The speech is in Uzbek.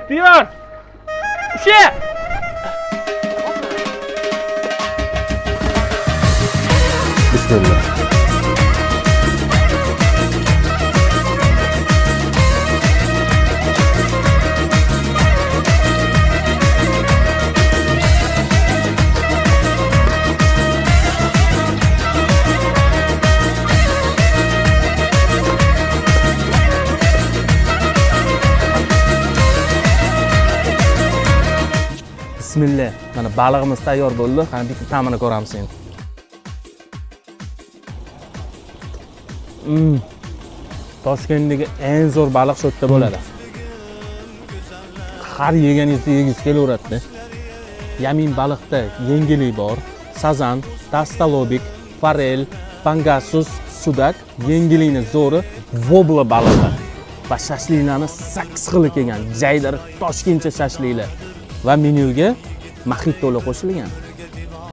Diyor. Usha! Bismillah. Bismillah. Mana balig'imiz tayyor bo'ldi. Qani bitta ta'mini ko'ramiz endi. Toshkentdagi eng zo'r baliq shu yerda bo'ladi. Har yeganingizda yegingiz kelaveradi. Yamin baliqda yengillik bor. Sazan, dastalobik, forel, pangasus, sudak, yengillikni zo'ri vobla baliqlar. Va shashliklarni 8 xil kelgan. Jaydar Toshkentcha shashliklar. Va menyuga mojitolar qo'shilgan.